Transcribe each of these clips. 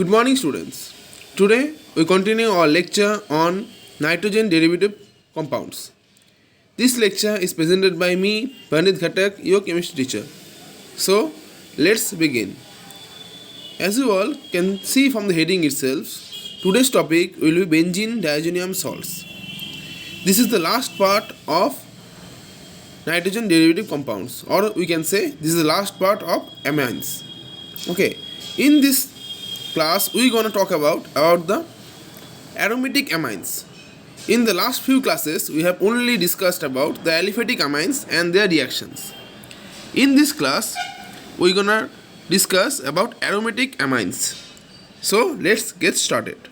Good morning, students. Today we continue our lecture on nitrogen derivative compounds. This lecture is presented by me, Pranit Ghatak, your chemistry teacher. So, let's begin. As you all can see from the heading itself, today's topic will be benzene diazonium salts. This is the last part of nitrogen derivative compounds, or we can say this is the last part of amines. Okay, in this class we gonna talk about the aromatic amines. In the last few classes we have only discussed about the aliphatic amines and their reactions. In this class we gonna discuss about aromatic amines. So let's get started.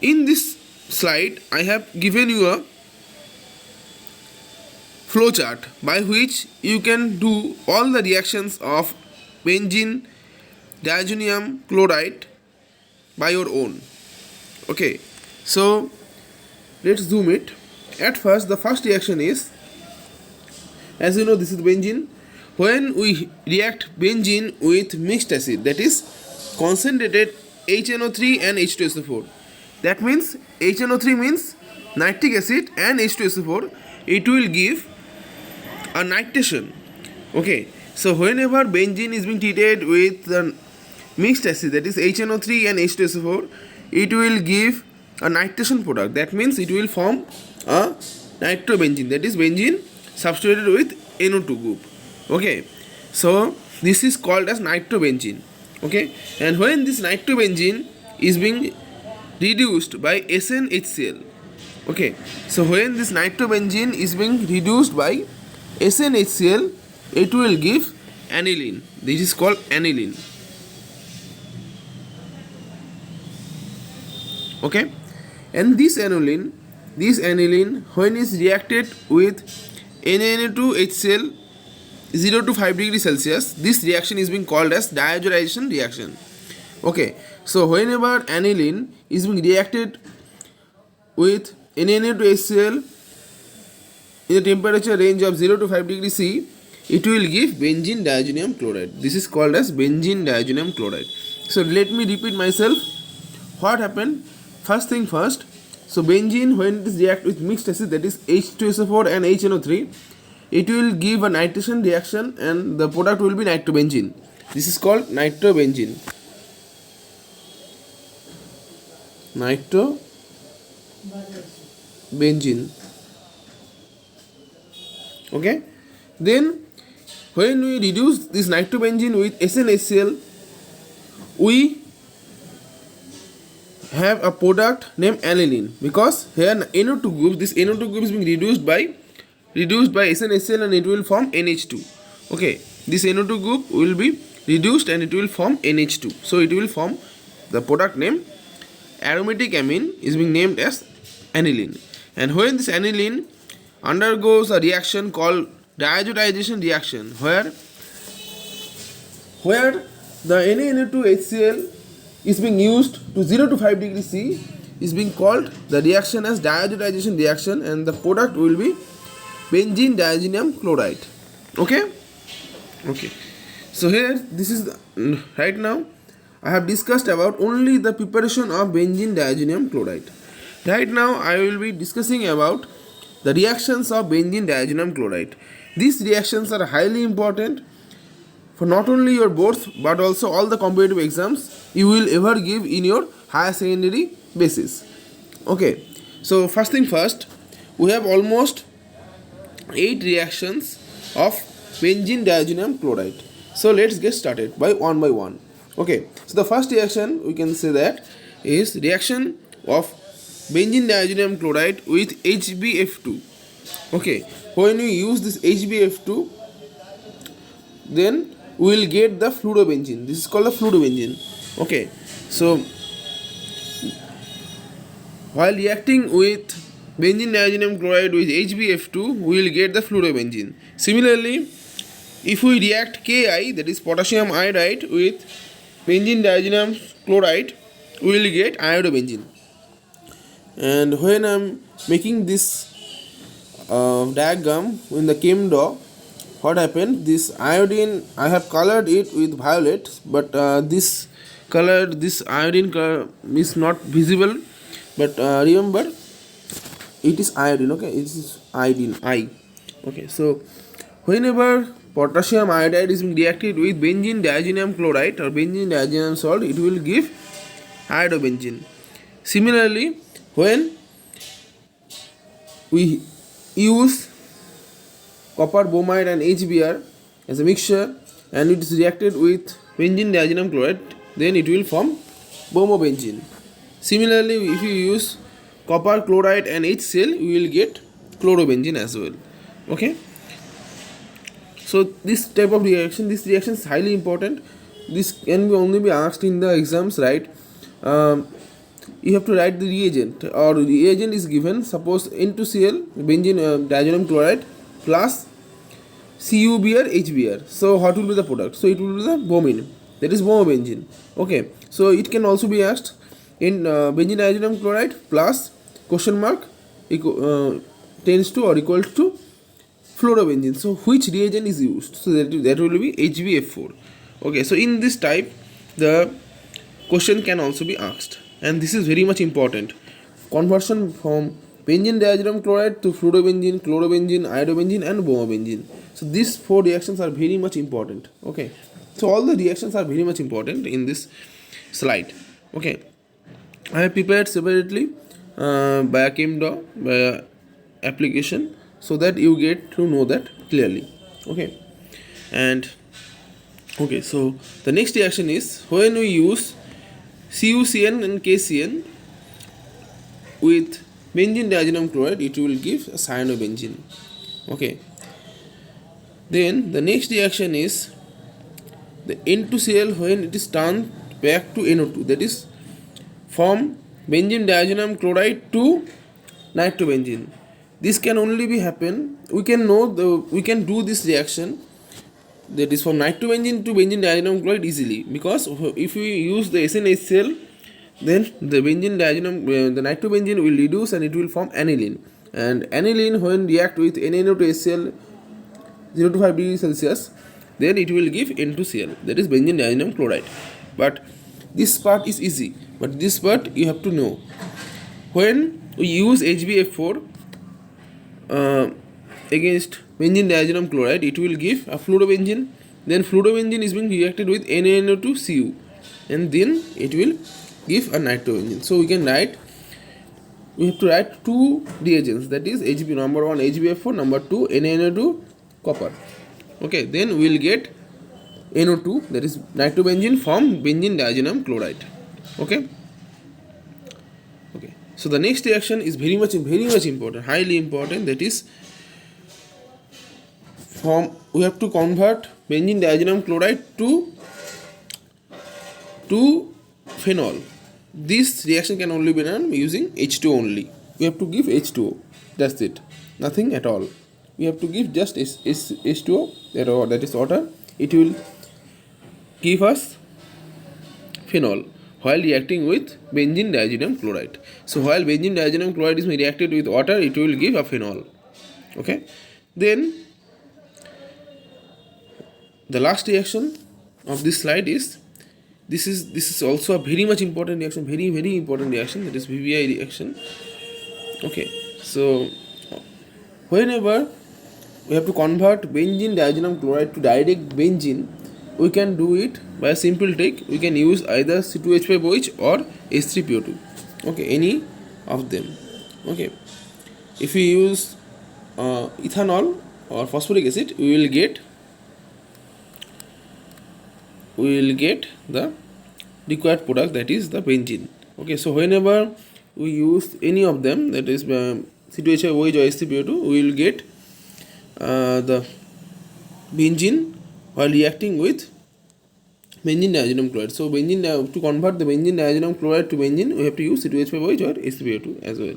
In this slide I have given you a flowchart by which you can do all the reactions of benzene diazonium chloride by your own. Okay, so let's zoom it. At first, the first reaction is, as you know, this is benzene. When we react benzene with mixed acid, that is concentrated HNO3 and H2SO4, that means HNO3 means nitric acid and H2SO4, it will give a nitration. Okay, so whenever benzene is being treated with the mixed acid, that is HNO3 and H2SO4, it will give a nitration product. That means it will form a nitrobenzene, that is benzene substituted with NO2 group. Okay, so this is called as nitrobenzene. Okay, and when this nitrobenzene is being reduced by SnHCl, okay, so when this nitrobenzene is being reduced by SnHCl, it will give aniline. This is called aniline. Okay, and this aniline when is reacted with NaNO2HCl 0 to 5 degrees Celsius, this reaction is being called as diazotization reaction. Okay, so whenever aniline is being reacted with NaNO2HCl in a temperature range of 0 to 5 degrees C, it will give benzene diazonium chloride. This is called as benzene diazonium chloride. So let me repeat myself. What happened? First thing first. So benzene, when it is react with mixed acid, that is H2SO4 and HNO3, it will give a nitration reaction and the product will be nitrobenzene. This is called nitrobenzene. Nitrobenzene. Okay, then when we reduce this nitrobenzene with SnHCl, we have a product named aniline, because here NO2 group, this NO2 group is being reduced by SnHCl and it will form NH2. Okay, this NO2 group will be reduced and it will form NH2. So it will form the product name aromatic amine is being named as aniline. And when this aniline undergoes a reaction called diazotization reaction, where the NaNO2HCl is being used to 0 to 5 degrees C, is being called the reaction as diazotization reaction, and the product will be benzene diazonium chloride. Okay, so here this is right now I have discussed about only the preparation of benzene diazonium chloride. Right now I will be discussing about the reactions of benzene diazonium chloride. These reactions are highly important for not only your boards but also all the competitive exams you will ever give in your higher secondary basis. Okay, so first thing first, we have almost 8 reactions of benzene diazonium chloride. So let's get started by one. Okay, so the first reaction we can say that is reaction of benzene diazonium chloride with HbF2. Okay, when we use this HbF2, then we will get the fluorobenzene. This is called the fluorobenzene. Okay, so while reacting with benzene diazonium chloride with HbF2, we will get the fluorobenzene. Similarly, if we react Ki, that is potassium iodide, with benzene diazonium chloride, we will get iodobenzene. And when I am making this diagram in the chem draw, what happened, this iodine, I have colored it with violet, but this iodine color is not visible, but remember it is iodine. Okay, it is iodine I. Okay, so whenever potassium iodide is being reacted with benzene diazonium chloride or benzene diazonium salt, it will give iodobenzene. Similarly, when we use copper bromide and HBr as a mixture and it is reacted with benzene diazonium chloride, then it will form bromobenzene. Similarly, if you use copper chloride and HCl, you will get chlorobenzene as well. Okay, so this type of reaction, this reaction is highly important. This can be only be asked in the exams, right? You have to write the reagent, or reagent is given, suppose N2Cl benzene diazonium chloride plus CuBr HBr. So what will be the product? So it will be the bromine, that is bromobenzene. Okay, so it can also be asked in benzene diazonium chloride plus question mark tends to or equals to fluorobenzene. So which reagent is used? So that will be HbF4. Okay, so in this type the question can also be asked, and this is very much important. Conversion from benzene diazonium chloride to fluorobenzene, chlorobenzene, iodobenzene and bromobenzene. So these four reactions are very much important. Okay, so all the reactions are very much important in this slide. Okay, I have prepared separately by a ChemDaw, by a application, so that you get to know that clearly. Okay, and okay, so the next reaction is when we use CuCN and KCN with benzene diazonium chloride, it will give a cyanobenzene. Okay, then the next reaction is the N2Cl when it is turned back to NO2, that is from benzene diazonium chloride to nitrobenzene. This can only be happen, we can do this reaction, that is from nitrobenzene to benzene diazonium chloride easily, because if we use the SnHCl, then the benzene diazonium, the nitrobenzene will reduce and it will form aniline, and aniline when react with NaNO2HCl 0 to 5 degrees Celsius, then it will give N2Cl, that is benzene diazonium chloride. But this part is easy, but this part you have to know. When we use HbF4 against benzene diazonium chloride, it will give a fluorobenzene, then fluorobenzene is being reacted with NaNO2Cu, and then it will give a nitrobenzene. So we can write, we have to write two reagents, that is Hb, number 1 HbF4, number 2 NaNO2 copper. Okay, then we will get NO2, that is nitrobenzene from benzene diazonium chloride. Okay, okay, so the next reaction is very much important, highly important, that is we have to convert benzene diazonium chloride to phenol. This reaction can only be done using H2O only. We have to give H2O, that's it, nothing at all. We have to give just H2O, that is water. It will give us phenol while reacting with benzene diazonium chloride. So while benzene diazonium chloride is reacted with water, it will give a phenol. Okay, then the last reaction of this slide is this is also a very much important reaction, very important reaction, that is VBI reaction. Okay, so whenever we have to convert benzene diazonium chloride to direct benzene, we can do it by a simple trick. We can use either C2H5OH or H3PO2. Okay, any of them. Okay, if we use ethanol or phosphoric acid, we will get the required product, that is the benzene. Okay, so whenever we use any of them, that is C2H5OH or H3PO2, we will get the benzene while reacting with benzene diazonium chloride. So to convert the benzene diazonium chloride to benzene, we have to use C2H5OH or H3PO2 as well.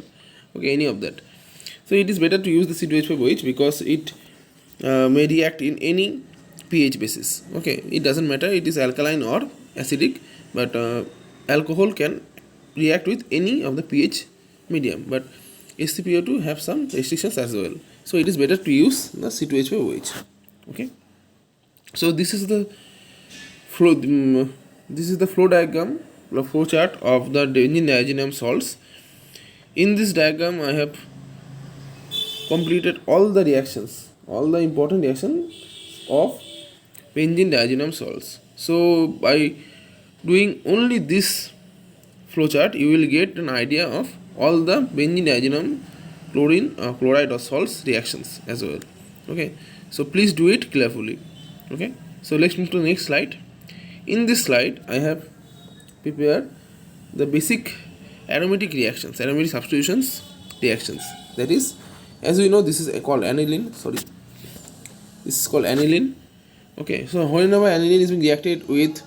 Okay, any of that. So it is better to use the C2H5OH because it may react in any pH basis. Okay, it doesn't matter it is alkaline or acidic, but alcohol can react with any of the pH medium, but H3PO2 have some restrictions as well. So it is better to use the C2H5OH. Okay, so this is the flow. This is the flow diagram, the flow chart of the benzene diazonium salts. In this diagram, I have completed all the reactions, all the important reactions of benzene diazonium salts. So by doing only this flowchart, you will get an idea of all the benzene diazonium chlorine chloride or salts reactions as well. Okay, so please do it carefully. Okay, so let's move to the next slide. In this slide, I have prepared the basic aromatic reactions, aromatic substitutions reactions. That is, as we know, this is called aniline. Sorry, this is called aniline. Okay, so whenever aniline is being reacted with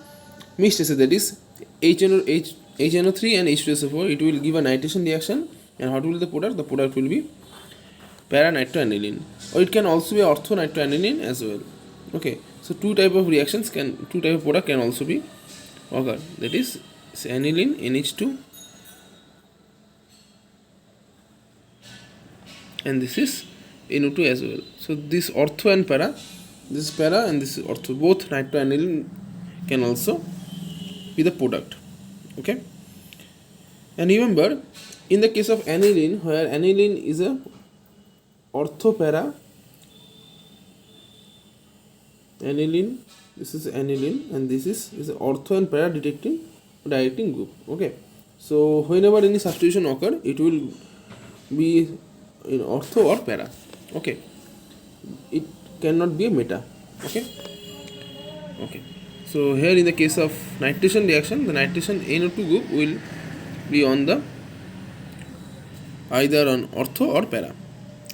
mixed acid, that is HNO3 and H2SO4, it will give a nitration reaction. And what will be the product? The product will be para-nitroaniline, or it can also be ortho-nitroaniline as well. Okay, so two type of product can also be occur. That is aniline NH2, and this is NO2 as well. So this ortho and para, this is para and this is ortho. Both nitroaniline can also be the product. Okay, and remember, in the case of aniline, where aniline is a ortho para, aniline, this is aniline, and this is ortho and para directing group. Okay, so whenever any substitution occur, it will be in ortho or para. Okay, it cannot be a meta. Okay, so here in the case of nitration reaction, the nitration NO2 group will be on the either on ortho or para.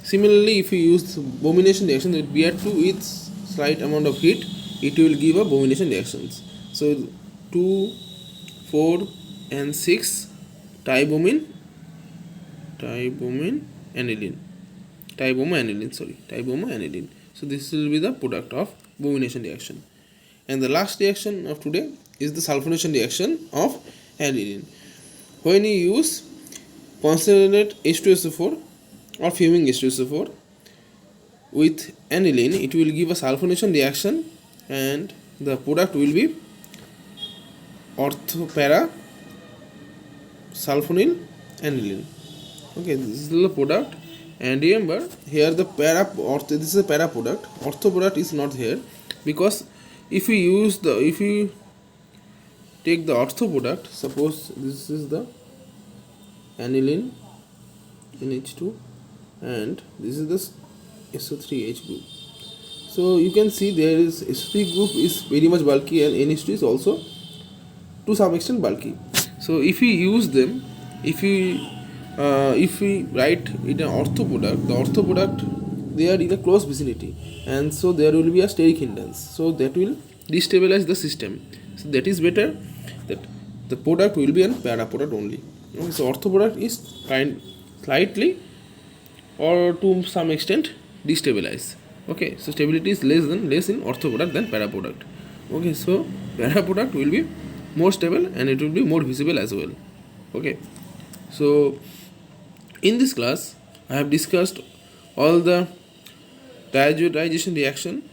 Similarly, if you use bromination reaction with Br2 with slight amount of heat, it will give a bromination reactions. So 2, 4 and 6 tibomin aniline. So this will be the product of bromination reaction. And the last reaction of today is the sulfonation reaction of aniline. When you use concentrate H2SO4 or fuming H2SO4 with aniline, it will give a sulfonation reaction, and the product will be ortho-para sulfonyl aniline. Okay, this is the product. And remember, here the this is a para product. Ortho product is not here, because if you take the ortho product, suppose this is the aniline NH2 and this is the SO3H group. So you can see there is SO3 group is very much bulky and NH2 is also to some extent bulky. So if we use them, if we write in an ortho product, the ortho product, they are in a close vicinity, and so there will be a steric hindrance, so that will destabilize the system. So that is better that the product will be a para product only. Okay, so ortho product is slightly or to some extent destabilized. Okay, so stability is less in ortho product than para product. Okay, so para product will be more stable and it will be more visible as well. Okay, so in this class I have discussed all the diazotization reaction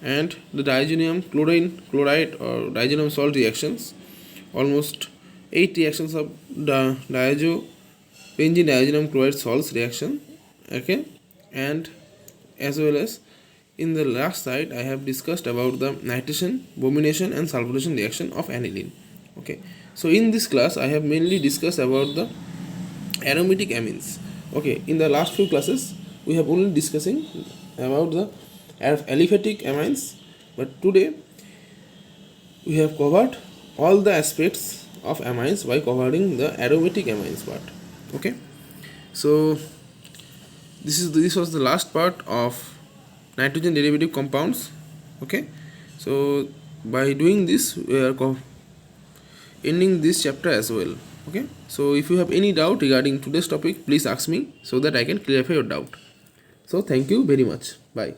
and the diazonium chloride or diazonium salt reactions, almost 8 reactions of the benzene diazonium chloride salts reaction. Okay, and as well as in the last slide I have discussed about the nitration, bromination and sulfonation reaction of aniline. Okay, so in this class I have mainly discussed about the aromatic amines. Okay, in the last few classes we have only discussing about the aliphatic amines, but today we have covered all the aspects of amines by covering the aromatic amines part. Okay, so this was the last part of nitrogen derivative compounds. Okay, so by doing this we are ending this chapter as well. Okay, so if you have any doubt regarding today's topic, please ask me so that I can clarify your doubt. So thank you very much. Bye.